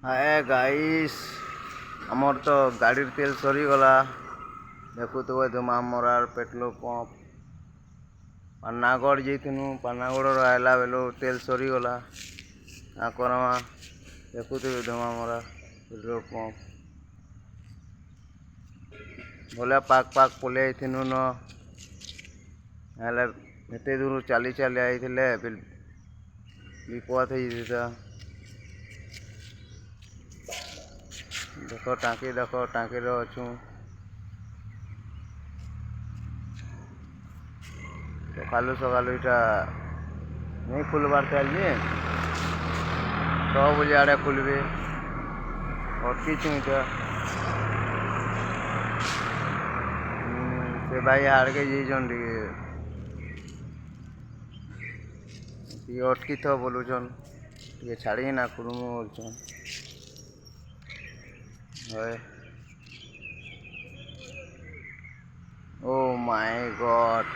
Hi guys आमर तो गाड़ी तेल सरीगला देखुवे तुम आमर पेट्रोल पंप पानागढ़ जाइनु पानागढ़ आइला बेलू तेल सरीगला करमा देखुवे तुम आमर पेट्रोल पंप भले पाक पाक पलि आईनु न एते दूर चली चली आई विपद हो देख टाँकी अच्छू सकालू सकालू इटा नहीं खुलबार चाहिए 6 बजे आड़े खुलबे अटकीचु इटा से भाई हार के जाइछन टे अटकी तो बोलुचन टे छाड़ी ना खुलमु बोलछन ओ माय गॉड।